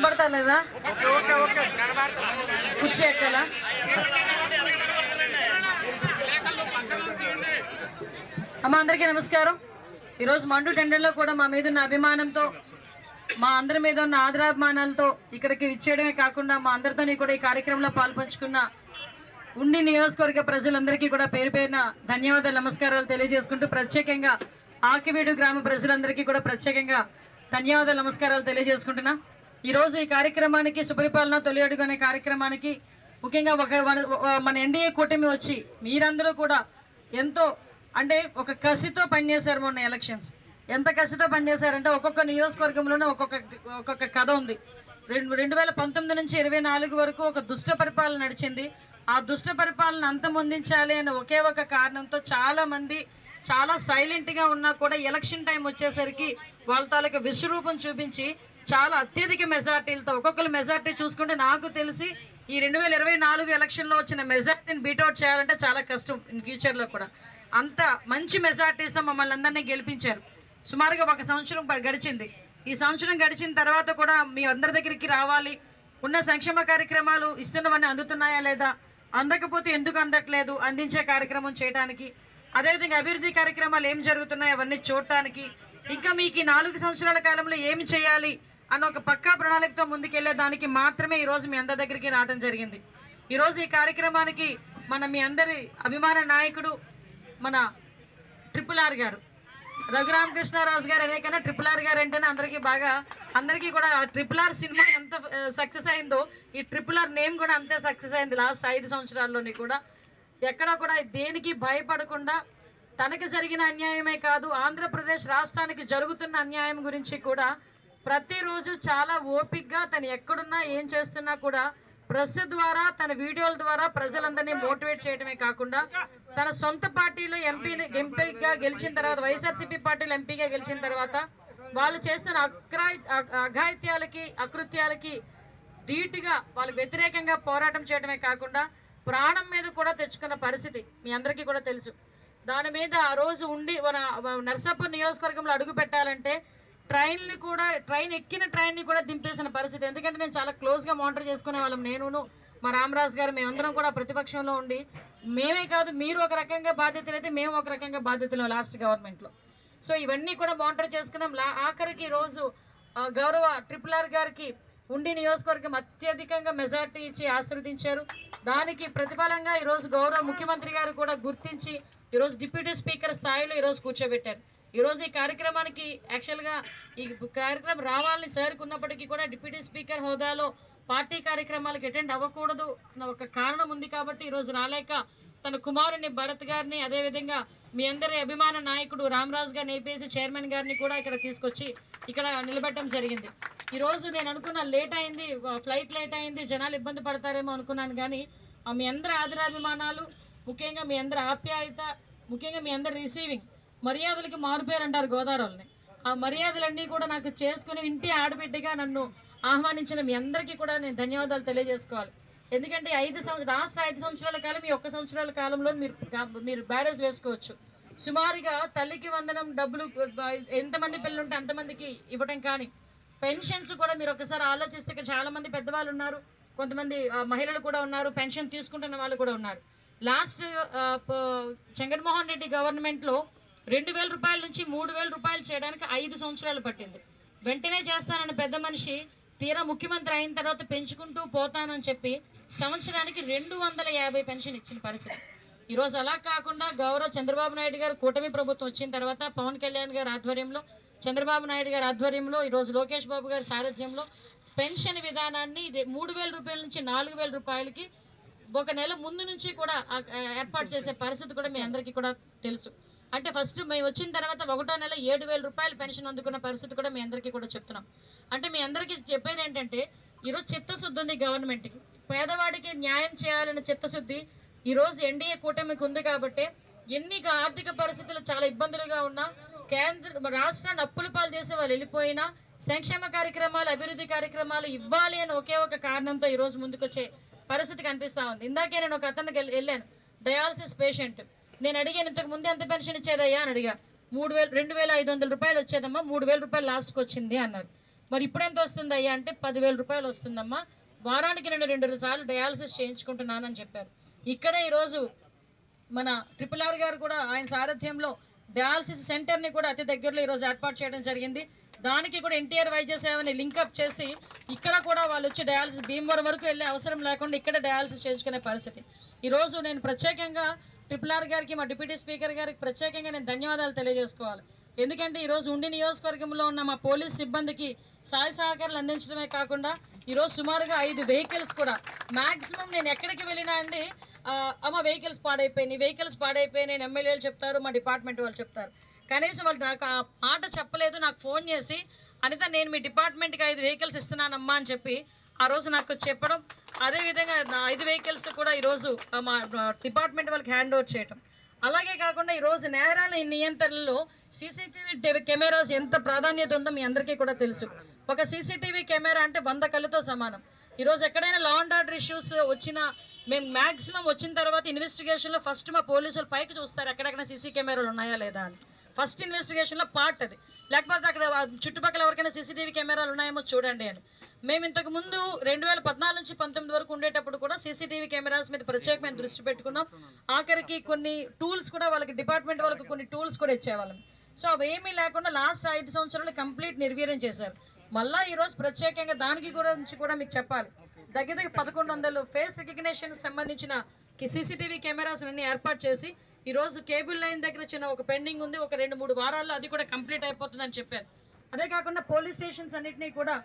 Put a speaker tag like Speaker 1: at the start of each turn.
Speaker 1: కనబడతా లేదా? కుర్చీ ఎక్కాలా? అమ్మ అందరికీ నమస్కారం. ఈరోజు మండు టెండర్లో కూడా మా మీద ఉన్న అభిమానంతో, మా అందరి మీద ఉన్న ఆదరాభిమానాలతో ఇక్కడికి విచ్చేయడమే కాకుండా మా అందరితోని కూడా ఈ కార్యక్రమంలో పాల్పంచుకున్న ఉండి నియోజకవర్గ ప్రజలందరికీ కూడా పేరు పేరున ధన్యవాదాలు, నమస్కారాలు తెలియజేసుకుంటూ ప్రత్యేకంగా ఆకివీడు గ్రామ ప్రజలందరికీ కూడా ప్రత్యేకంగా ధన్యవాదాలు, నమస్కారాలు తెలియజేసుకుంటున్నా. ఈరోజు ఈ కార్యక్రమానికి సుపరిపాలన తొలి అడుగు అనే కార్యక్రమానికి ముఖ్యంగా మన ఎన్డీఏ కూటమి వచ్చి మీరందరూ కూడా ఎంతో అంటే ఒక కసితో పనిచేశారు. మొన్న ఎలక్షన్స్ ఎంత కసితో పనిచేశారంటే ఒక్కొక్క నియోజకవర్గంలోనే ఒక్కొక్క కథ ఉంది. 2019 నుంచి 24 వరకు ఒక దుష్ట పరిపాలన నడిచింది. ఆ దుష్ట పరిపాలన అంతమొందించాలి అనే ఒకే ఒక కారణంతో చాలామంది చాలా సైలెంట్గా ఉన్నా కూడా ఎలక్షన్ టైం వచ్చేసరికి వాళ్ళ తాలూకు విశ్వరూపం చూపించి చాలా అత్యధిక మెజార్టీలతో ఒక్కొక్కరు మెజార్టీ చూసుకుంటే నాకు తెలిసి ఈ 2024 ఎలక్షన్లో వచ్చిన మెజార్టీని బీట్అవుట్ చేయాలంటే చాలా కష్టం ఇన్ ఫ్యూచర్లో కూడా. అంత మంచి మెజార్టీస్తో మమ్మల్ని అందరినీ గెలిపించారు. సుమారుగా 1 సంవత్సరం గడిచింది. ఈ సంవత్సరం గడిచిన తర్వాత కూడా మీ అందరి దగ్గరికి రావాలి, ఉన్న సంక్షేమ కార్యక్రమాలు ఇస్తున్నవన్నీ అందుతున్నాయా లేదా, అందకపోతే ఎందుకు అందట్లేదు, అందించే కార్యక్రమం చేయడానికి, అదేవిధంగా అభివృద్ధి కార్యక్రమాలు ఏం జరుగుతున్నాయి అవన్నీ చూడటానికి, ఇంకా మీకు ఈ 4 సంవత్సరాల కాలంలో ఏమి చేయాలి అన్న ఒక పక్కా ప్రణాళికతో ముందుకెళ్లే దానికి మాత్రమే ఈరోజు మీ అందరి దగ్గరికి రావడం జరిగింది. ఈరోజు ఈ కార్యక్రమానికి మీ అందరి అభిమాన నాయకుడు మన RRR గారు రఘురామకృష్ణరాజు గారు అనే కన్నా RRR గారు అంటేనే అందరికీ కూడా RRR సినిమా ఎంత సక్సెస్ అయిందో ఈ RRR నేమ్ కూడా అంతే సక్సెస్ అయింది లాస్ట్ 5 సంవత్సరాల్లోని కూడా. ఎక్కడా కూడా దేనికి భయపడకుండా తనకి జరిగిన అన్యాయమే కాదు ఆంధ్రప్రదేశ్ రాష్ట్రానికి జరుగుతున్న అన్యాయం గురించి కూడా ప్రతిరోజు చాలా ఓపిక్గా తను ఎక్కడున్నా ఏం చేస్తున్నా కూడా ప్రెస్ ద్వారా తన వీడియోల ద్వారా ప్రజలందరినీ మోటివేట్ చేయడమే కాకుండా తన సొంత పార్టీలో ఎంపీగా గెలిచిన తర్వాత వైఎస్ఆర్సీపీ పార్టీలో ఎంపీగా గెలిచిన తర్వాత వాళ్ళు చేస్తున్న అఘాయిత్యాలకి అకృత్యాలకి ధీటుగా వాళ్ళకి వ్యతిరేకంగా పోరాటం చేయడమే కాకుండా ప్రాణం మీద కూడా తెచ్చుకున్న పరిస్థితి మీ అందరికీ కూడా తెలుసు. దాని మీద ఆ రోజు ఉండి మన నర్సాపూర్ నియోజకవర్గంలో అడుగు పెట్టాలంటే ట్రైన్ ఎక్కిన ట్రైన్ని కూడా దింపేసిన పరిస్థితి. ఎందుకంటే నేను చాలా క్లోజ్గా మానిటర్ చేసుకునే వాళ్ళం, నేనును మా రామరాజు గారు, మేమందరం కూడా ప్రతిపక్షంలో ఉండి మేమే కాదు మీరు ఒక రకంగా బాధ్యతలు అయితే మేము ఒక రకంగా బాధ్యతలు లాస్ట్ గవర్నమెంట్లో. సో ఇవన్నీ కూడా మానిటర్ చేసుకున్నాం. ఆఖరికి రోజు గౌరవ RRR గారికి ఉండి నియోజకవర్గం అత్యధికంగా మెజార్టీ ఇచ్చి ఆశీర్వదించారు. దానికి ప్రతిఫలంగా ఈరోజు గౌరవ ముఖ్యమంత్రి గారు కూడా గుర్తించి ఈరోజు డిప్యూటీ స్పీకర్ స్థాయిలో ఈరోజు కూర్చోబెట్టారు. ఈరోజు ఈ కార్యక్రమానికి యాక్చువల్గా ఈ కార్యక్రమం రావాలని చేరుకున్నప్పటికీ కూడా డిప్యూటీ స్పీకర్ హోదాలో పార్టీ కార్యక్రమాలకు అటెండ్ అవ్వకూడదు అన్న ఒక కారణం ఉంది కాబట్టి ఈరోజు రాలేక తన కుమారుని భరత్ గారిని అదేవిధంగా మీ అందరి అభిమాన నాయకుడు రామరాజు గారిని ఏపీఎస్సీ చైర్మన్ గారిని కూడా ఇక్కడ తీసుకొచ్చి ఇక్కడ నిలబెట్టడం జరిగింది. ఈరోజు నేను అనుకున్న లేట్ అయింది, ఫ్లైట్ లేట్ అయింది, జనాలు ఇబ్బంది పడతారేమో అనుకున్నాను. కానీ మీ అందరి ఆదరాభిమానాలు, ముఖ్యంగా మీ అందరి ఆప్యాయత, ముఖ్యంగా మీ అందరి రిసీవింగ్ మర్యాదలకి మారుపేరు అంటారు గోదావరిని, ఆ మర్యాదలన్నీ కూడా నాకు చేసుకుని ఇంటి ఆడబిడ్డగా నన్ను ఆహ్వానించిన మీ అందరికీ కూడా నేను ధన్యవాదాలు తెలియజేసుకోవాలి. ఎందుకంటే లాస్ట్ 5 సంవత్సరాల కాలం ఈ 1 సంవత్సరాల కాలంలో మీరు బ్యారేజ్ వేసుకోవచ్చు. సుమారుగా తల్లికి వందనం డబ్బులు ఎంతమంది పిల్లలు ఉంటే అంతమందికి ఇవ్వటం, కానీ పెన్షన్స్ కూడా మీరు ఒకసారి ఆలోచిస్తే ఇక్కడ చాలామంది పెద్దవాళ్ళు ఉన్నారు, కొంతమంది మహిళలు కూడా ఉన్నారు, పెన్షన్ తీసుకుంటున్న వాళ్ళు కూడా ఉన్నారు. లాస్ట్ జగన్మోహన్ రెడ్డి గవర్నమెంట్లో 2,000 రూపాయల నుంచి 3,000 రూపాయలు చేయడానికి 5 సంవత్సరాలు పట్టింది. వెంటనే చేస్తానన్న పెద్ద మనిషి తీరా ముఖ్యమంత్రి అయిన తర్వాత పెంచుకుంటూ పోతానని చెప్పి సంవత్సరానికి 250 పెన్షన్ ఇచ్చిన పరిస్థితి. ఈరోజు అలా కాకుండా గౌరవ చంద్రబాబు నాయుడు గారు కూటమి ప్రభుత్వం వచ్చిన తర్వాత పవన్ కళ్యాణ్ గారి ఆధ్వర్యంలో, చంద్రబాబు నాయుడు గారి ఆధ్వర్యంలో, ఈరోజు లోకేష్ బాబు గారి సారథ్యంలో పెన్షన్ విధానాన్ని 3,000 రూపాయల నుంచి 4,000 రూపాయలకి ఒక నెల ముందు నుంచి కూడా ఏర్పాటు చేసే పరిస్థితి కూడా మీ అందరికీ కూడా తెలుసు. అంటే ఫస్ట్ మేము వచ్చిన తర్వాత 1వ నెల 7,000 రూపాయలు పెన్షన్ అందుకున్న పరిస్థితి కూడా మీ అందరికీ కూడా చెప్తున్నాం. అంటే మీ అందరికీ చెప్పేది ఏంటంటే ఈరోజు చిత్తశుద్ధి ఉంది గవర్నమెంట్కి, పేదవాడికి న్యాయం చేయాలనే చిత్తశుద్ధి ఈరోజు ఎన్డీఏ కూటమికి ఉంది. కాబట్టి ఎన్ని ఆర్థిక పరిస్థితులు చాలా ఇబ్బందులుగా ఉన్నా, రాష్ట్రాన్ని అప్పుల పాలు చేసే వాళ్ళు వెళ్ళిపోయినా సంక్షేమ కార్యక్రమాలు, అభివృద్ధి కార్యక్రమాలు ఇవ్వాలి అని ఒకే ఒక కారణంతో ఈరోజు ముందుకొచ్చే పరిస్థితి కనిపిస్తూ ఉంది. ఇందాకే నేను ఒక అతనికి వెళ్ళాను, డయాలసిస్ పేషెంట్. నేను అడిగాను, ఇంతకు ముందు ఎంత పెన్షన్ ఇచ్చేదయ్యా అని అడిగా. 2,500 రూపాయలు వచ్చేదమ్మా, 3,000 రూపాయలు లాస్ట్కి వచ్చింది అన్నారు. మరి ఇప్పుడు ఎంత వస్తుంది అయ్యా అంటే 10,000 రూపాయలు వస్తుందమ్మా, వారానికి రెండు సార్లు డయాలసిస్ చేయించుకుంటున్నానని చెప్పారు. ఇక్కడే ఈరోజు మన RRR గారు కూడా ఆయన సారథ్యంలో డయాలసిస్ సెంటర్ని కూడా అతి దగ్గరలో ఈరోజు ఏర్పాటు చేయడం జరిగింది. దానికి కూడా ఎన్టీఆర్ వైద్య సేవని లింకప్ చేసి ఇక్కడ కూడా వాళ్ళు వచ్చి డయాలసిస్ భీమవరం వరకు వెళ్ళే అవసరం లేకుండా ఇక్కడ డయాలసిస్ చేయించుకునే పరిస్థితి. ఈరోజు నేను ప్రత్యేకంగా RRR గారికి, మా డిప్యూటీ స్పీకర్ గారికి ప్రత్యేకంగా నేను ధన్యవాదాలు తెలియజేసుకోవాలి. ఎందుకంటే ఈరోజు ఉండి నియోజకవర్గంలో ఉన్న మా పోలీస్ సిబ్బందికి సహాయ సహకారాలు అందించడమే కాకుండా ఈరోజు సుమారుగా 5 వెహికల్స్ కూడా మ్యాక్సిమం నేను ఎక్కడికి వెళ్ళినా అండి అమ్మ వెహికల్స్ పాడైపోయి నేను ఎమ్మెల్యేలు చెప్తారు, మా డిపార్ట్మెంట్ వాళ్ళు చెప్తారు. కనీసం వాళ్ళు నాకు ఆ మాట చెప్పలేదు. నాకు ఫోన్ చేసి అనిత నేను మీ డిపార్ట్మెంట్కి 5 వెహికల్స్ ఇస్తున్నానమ్మా అని చెప్పి ఆ రోజు నాకు చెప్పడం, అదేవిధంగా నా 5 వెహికల్స్ కూడా ఈరోజు మా డిపార్ట్మెంట్ వాళ్ళకి హ్యాండ్ ఓవర్ చేయటం. అలాగే కాకుండా ఈరోజు నేరాల నియంత్రణలో సీసీటీవీ కెమెరాస్ ఎంత ప్రాధాన్యత ఉందో మీ అందరికీ కూడా తెలుసు. ఒక సీసీటీవీ కెమెరా అంటే 100 కళ్ళతో సమానం. ఈరోజు ఎక్కడైనా లా అండ్ ఆర్డర్ ఇష్యూస్ వచ్చినా మేము మ్యాక్సిమం వచ్చిన తర్వాత ఇన్వెస్టిగేషన్లో ఫస్ట్ మా పోలీసులు పైకి చూస్తారు ఎక్కడెక్కడ సీసీ కెమెరాలు ఉన్నాయా లేదా అని. ఫస్ట్ ఇన్వెస్టిగేషన్లో పార్ట్ అది. లేకపోతే అక్కడ చుట్టుపక్కల ఎవరికైనా సీసీటీవీ కెమెరాలు ఉన్నాయేమో చూడండి అని. మేము ఇంతకు ముందు 2014 నుంచి 19 వరకు ఉండేటప్పుడు కూడా సీసీటీవీ కెమెరాస్ మీద ప్రత్యేకమైన దృష్టి పెట్టుకున్నాం. ఆఖరికి కొన్ని టూల్స్ కూడా వాళ్ళకి డిపార్ట్మెంట్ వాళ్ళకి కొన్ని టూల్స్ కూడా ఇచ్చేవాళ్ళం. సో అవేమీ లేకుండా లాస్ట్ 5 సంవత్సరాలు కంప్లీట్ నిర్వీర్యం చేశారు. మళ్ళీ ఈరోజు ప్రత్యేకంగా దానికి గురించి కూడా మీకు చెప్పాలి. దగ్గర 1100 ఫేస్ రికగ్నిషన్ సంబంధించిన సీసీటీవీ కెమెరాస్ అన్ని ఏర్పాటు చేసి ఈరోజు కేబుల్ లైన్ దగ్గర చిన్న ఒక పెండింగ్ ఉంది, ఒక 2-3 వారాల్లో అది కూడా కంప్లీట్ అయిపోతుందని చెప్పారు. అదే కాకుండా పోలీస్ స్టేషన్స్ అన్నింటినీ కూడా